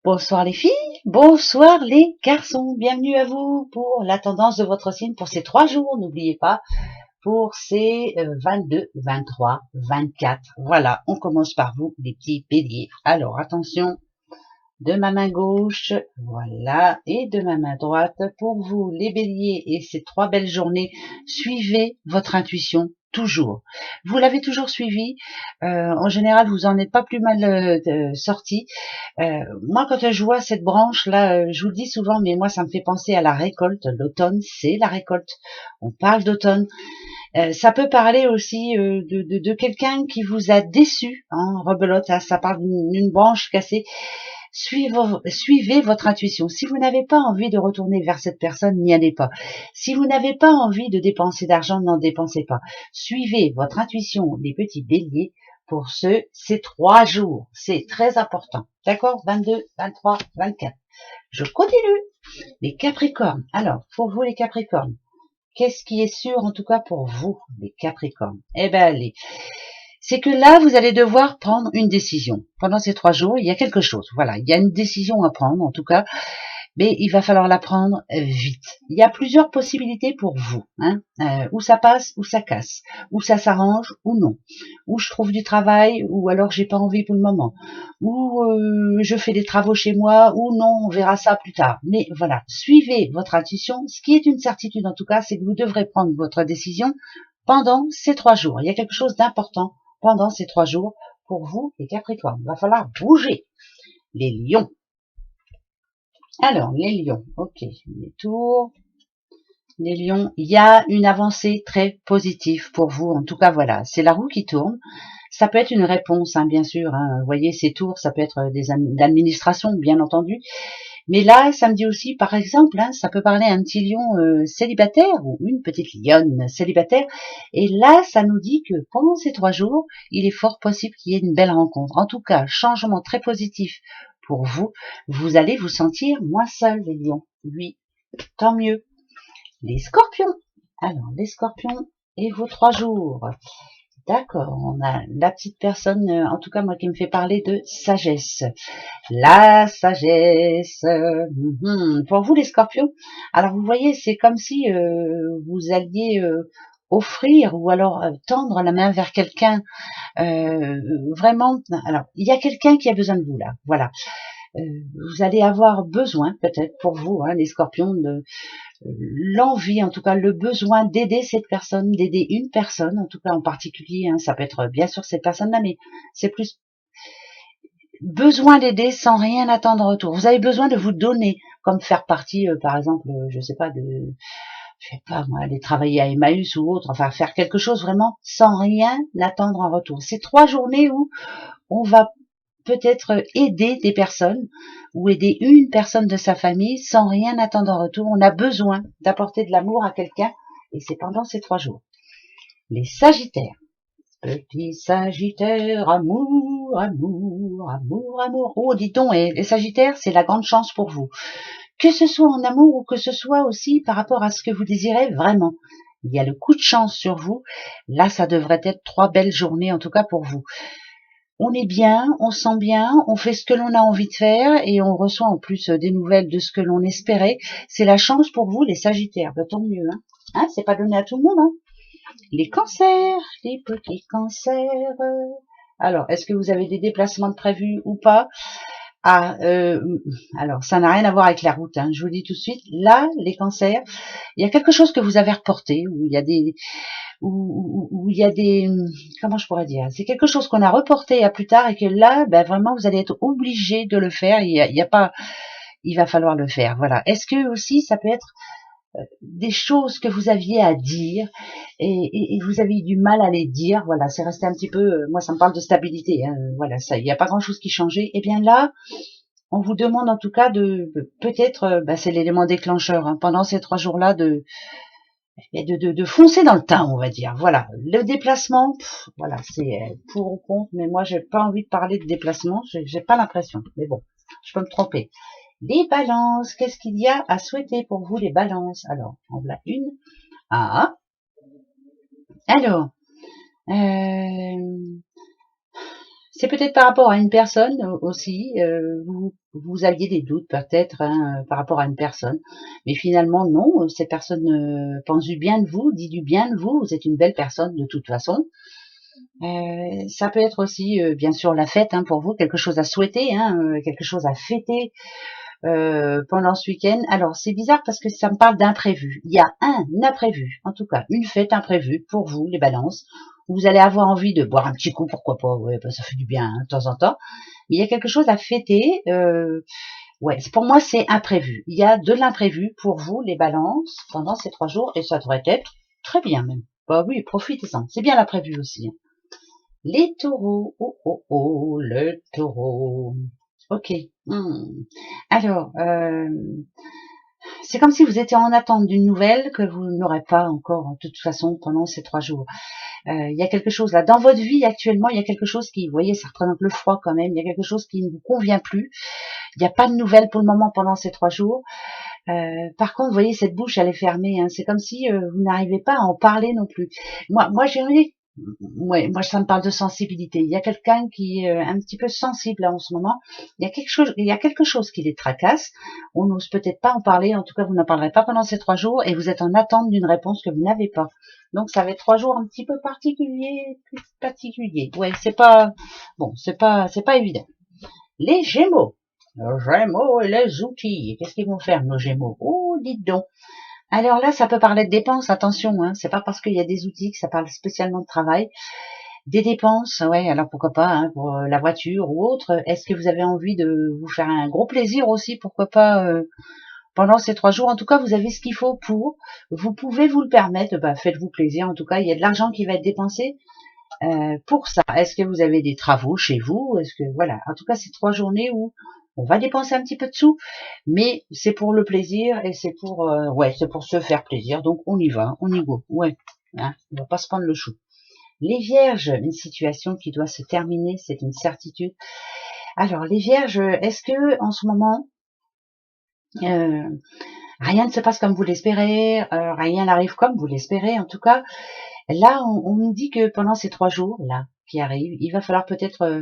Bonsoir les filles, bonsoir les garçons, bienvenue à vous pour la tendance de votre signe pour ces 3 jours, n'oubliez pas, pour ces 22, 23, 24. Voilà, on commence par vous les petits béliers. Alors attention, de ma main gauche, voilà, et de ma main droite, pour vous les béliers et ces 3 belles journées, suivez votre intuition. Toujours. Vous l'avez toujours suivi. En général, vous en êtes pas plus mal sorti. Moi, quand je vois cette branche-là, je vous le dis souvent, mais moi, ça me fait penser à la récolte. L'automne, c'est la récolte. On parle d'automne. Ça peut parler aussi de quelqu'un qui vous a déçu. Hein, rebelote, hein, ça parle d'une branche cassée. Suivez votre intuition. Si vous n'avez pas envie de retourner vers cette personne, n'y allez pas. Si vous n'avez pas envie de dépenser d'argent, n'en dépensez pas. Suivez votre intuition, les petits béliers, pour ces 3 jours. C'est très important. D'accord? 22, 23, 24. Je continue. Les Capricornes. Alors, pour vous les Capricornes, qu'est-ce qui est sûr en tout cas pour vous, les Capricornes? Eh ben, allez. C'est que là, vous allez devoir prendre une décision. Pendant ces 3 jours, il y a quelque chose. Voilà, il y a une décision à prendre, en tout cas, mais il va falloir la prendre vite. Il y a plusieurs possibilités pour vous. Hein, où ça passe, où ça casse, où ça s'arrange, ou non. Où je trouve du travail, ou alors j'ai pas envie pour le moment. Ou je fais des travaux chez moi, ou non, on verra ça plus tard. Mais voilà, suivez votre intuition. Ce qui est une certitude, en tout cas, c'est que vous devrez prendre votre décision pendant ces 3 jours. Il y a quelque chose d'important pendant ces 3 jours pour vous, les Capricornes. Il va falloir bouger. Les lions. Alors, les lions. Ok, les tours. Les lions, il y a une avancée très positive pour vous. En tout cas, voilà, c'est la roue qui tourne. Ça peut être une réponse, hein, bien sûr. Hein. Vous voyez, ces tours, ça peut être d'administration, bien entendu. Mais là, ça me dit aussi, par exemple, hein, ça peut parler à un petit lion célibataire ou une petite lionne célibataire. Et là, ça nous dit que pendant ces 3 jours, il est fort possible qu'il y ait une belle rencontre. En tout cas, changement très positif pour vous. Vous allez vous sentir moins seul, les lions. Oui, tant mieux. Les scorpions. Alors, les scorpions et vos 3 jours. D'accord, on a la petite personne, en tout cas moi qui me fait parler de sagesse. La sagesse. Pour vous les scorpions, alors vous voyez, c'est comme si vous alliez offrir ou alors tendre la main vers quelqu'un. Vraiment, alors il y a quelqu'un qui a besoin de vous là. Voilà. Vous allez avoir besoin, peut-être pour vous, hein, les scorpions, de l'envie, en tout cas le besoin d'aider cette personne, d'aider une personne, en tout cas en particulier, hein, ça peut être bien sûr cette personne-là, mais c'est plus besoin d'aider sans rien attendre en retour. Vous avez besoin de vous donner, comme faire partie, par exemple, je sais pas, je sais pas moi, aller travailler à Emmaüs ou autre, enfin faire quelque chose vraiment sans rien attendre en retour. C'est 3 journées où on va peut-être aider des personnes ou aider une personne de sa famille sans rien attendre en retour. On a besoin d'apporter de l'amour à quelqu'un et c'est pendant ces 3 jours. Les Sagittaires. Petit Sagittaire, amour, amour, amour, amour. Oh, dis donc, et les Sagittaires, c'est la grande chance pour vous. Que ce soit en amour ou que ce soit aussi par rapport à ce que vous désirez vraiment. Il y a le coup de chance sur vous. Là, ça devrait être 3 belles journées, en tout cas pour vous. On est bien, on sent bien, on fait ce que l'on a envie de faire et on reçoit en plus des nouvelles de ce que l'on espérait. C'est la chance pour vous, les Sagittaires. Ben, tant mieux, hein. Hein, c'est pas donné à tout le monde, hein. Les cancers, les petits cancers. Alors, est-ce que vous avez des déplacements de prévus ou pas? Ah, alors, ça n'a rien à voir avec la route, hein, je vous le dis tout de suite. Là, les cancers, il y a quelque chose que vous avez reporté, où il y a des, où il y a des, comment je pourrais dire, c'est quelque chose qu'on a reporté à plus tard et que là, ben vraiment, vous allez être obligé de le faire. Il y a pas, il va falloir le faire. Voilà. Est-ce que aussi, ça peut être des choses que vous aviez à dire et vous avez eu du mal à les dire, voilà, c'est resté un petit peu, moi ça me parle de stabilité, hein, voilà, ça, il n'y a pas grand chose qui changeait, et bien là, on vous demande en tout cas de, peut-être, c'est l'élément déclencheur, hein, pendant ces 3 jours-là, de foncer dans le tas, on va dire, voilà, le déplacement, voilà, c'est pour ou contre, mais moi j'ai pas envie de parler de déplacement, j'ai pas l'impression, mais bon, je peux me tromper. Les balances, qu'est-ce qu'il y a à souhaiter pour vous les balances? Alors, on voilà une. Ah, alors, C'est peut-être par rapport à une personne aussi, vous aviez des doutes peut-être hein, par rapport à une personne, mais finalement non, cette personne pense du bien de vous, dit du bien de vous, vous êtes une belle personne de toute façon. Ça peut être aussi bien sûr la fête hein, pour vous, quelque chose à souhaiter, hein, quelque chose à fêter pendant ce week-end. Alors c'est bizarre parce que ça me parle d'imprévu. Il y a un imprévu, en tout cas une fête imprévue pour vous les balances. Vous allez avoir envie de boire un petit coup, pourquoi pas, ouais, bah, ça fait du bien hein, de temps en temps. Mais il y a quelque chose à fêter. Ouais, pour moi c'est imprévu. Il y a de l'imprévu pour vous les balances pendant ces 3 jours et ça devrait être très bien même. Bah oui, profitez-en. C'est bien l'imprévu aussi. Hein. Les taureaux, oh oh oh, le taureau. Ok. Alors, c'est comme si vous étiez en attente d'une nouvelle que vous n'aurez pas encore, de toute façon, pendant ces 3 jours. Il y a quelque chose là, dans votre vie actuellement, il y a quelque chose qui, vous voyez, ça représente le froid quand même, il y a quelque chose qui ne vous convient plus. Il n'y a pas de nouvelles pour le moment pendant ces 3 jours. Par contre, vous voyez, cette bouche, elle est fermée. Hein. C'est comme si vous n'arrivez pas à en parler non plus. Moi, j'ai envie. Ouais, moi, ça me parle de sensibilité. Il y a quelqu'un qui est un petit peu sensible là en ce moment. Il y a quelque chose qui les tracasse. On n'ose peut-être pas en parler. En tout cas, vous n'en parlerez pas pendant ces 3 jours et vous êtes en attente d'une réponse que vous n'avez pas. Donc, ça va être 3 jours un petit peu particuliers. Ouais, c'est pas bon, c'est pas évident. Les Gémeaux. Les Gémeaux et les outils. Qu'est-ce qu'ils vont faire, nos Gémeaux? Oh, dites donc. Alors là, ça peut parler de dépenses, attention, hein. C'est pas parce qu'il y a des outils que ça parle spécialement de travail. Des dépenses, ouais, alors pourquoi pas, hein, pour la voiture ou autre. Est-ce que vous avez envie de vous faire un gros plaisir aussi, pourquoi pas, pendant ces 3 jours? En tout cas, vous avez ce qu'il faut pour. Vous pouvez vous le permettre, bah, faites-vous plaisir. En tout cas, il y a de l'argent qui va être dépensé pour ça. Est-ce que vous avez des travaux chez vous? Est-ce que, voilà. En tout cas, c'est 3 journées où on va dépenser un petit peu de sous, mais c'est pour le plaisir et c'est pour, ouais, c'est pour se faire plaisir. Donc on y va, on y go, ouais. Hein, on va pas se prendre le chou. Les Vierges, une situation qui doit se terminer, c'est une certitude. Alors les Vierges, est-ce que en ce moment rien ne se passe comme vous l'espérez, rien n'arrive comme vous l'espérez. En tout cas, là, on nous dit que pendant ces 3 jours là qui arrivent, il va falloir peut-être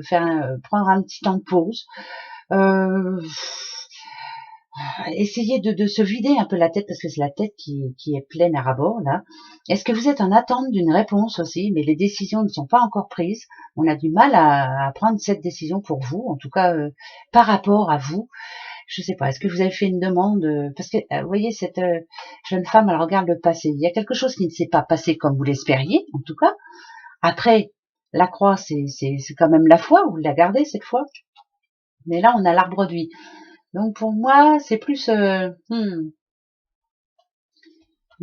prendre un petit temps de pause. Essayez de se vider un peu la tête parce que c'est la tête qui est pleine à ras-bord là. Est-ce que vous êtes en attente d'une réponse aussi, mais les décisions ne sont pas encore prises. On a du mal à prendre cette décision pour vous, en tout cas par rapport à vous. Je sais pas. Est-ce que vous avez fait une demande parce que vous voyez cette jeune femme, elle regarde le passé. Il y a quelque chose qui ne s'est pas passé comme vous l'espériez, en tout cas. Après, la croix, c'est quand même la foi. Vous la gardez cette fois. Mais là, on a l'arbre de vie. Donc pour moi, c'est plus il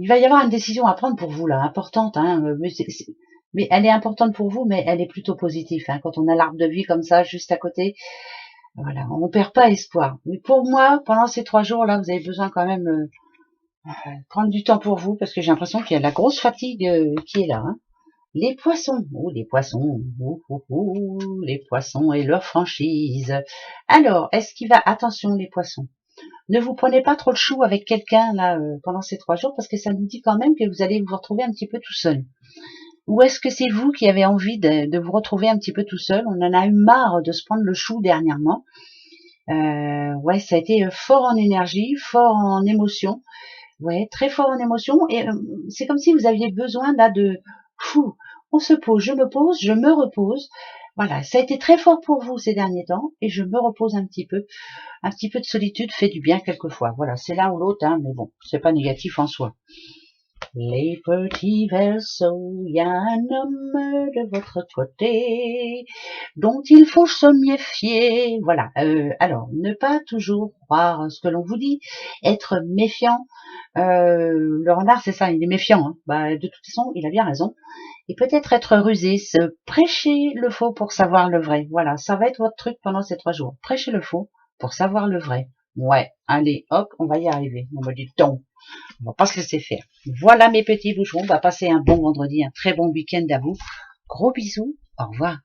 va y avoir une décision à prendre pour vous là, importante, hein, mais elle est importante pour vous, mais elle est plutôt positive. Hein, quand on a l'arbre de vie comme ça, juste à côté, voilà, on perd pas espoir. Mais pour moi, pendant ces 3 jours là, vous avez besoin quand même prendre du temps pour vous, parce que j'ai l'impression qu'il y a la grosse fatigue qui est là. Hein. Les poissons, les poissons, les poissons et leur franchise. Alors, est-ce qu'il va, attention les poissons, ne vous prenez pas trop le chou avec quelqu'un là pendant ces 3 jours parce que ça nous dit quand même que vous allez vous retrouver un petit peu tout seul. Ou est-ce que c'est vous qui avez envie de vous retrouver un petit peu tout seul? On en a eu marre de se prendre le chou dernièrement. Ouais, ça a été fort en énergie, fort en émotion. Ouais, très fort en émotion. Et c'est comme si vous aviez besoin là de... Fou, on se pose, je me repose. Voilà, ça a été très fort pour vous ces derniers temps et je me repose un petit peu. Un petit peu de solitude fait du bien quelquefois. Voilà, c'est l'un ou l'autre, hein, mais bon, c'est pas négatif en soi. Les petits versos, il y a un homme de votre côté dont il faut se méfier. Voilà. Alors, ne pas toujours croire ce que l'on vous dit, être méfiant. Le renard, c'est ça, il est méfiant. Hein. Bah, de toute façon, il a bien raison. Et peut-être être rusé, se prêcher le faux pour savoir le vrai. Voilà, ça va être votre truc pendant ces 3 jours. Prêcher le faux pour savoir le vrai. Ouais, allez, hop, on va y arriver. On me dit donc, on va pas se laisser faire. Voilà mes petits bouchons, on va passer un bon vendredi, un très bon week-end à vous. Gros bisous, au revoir.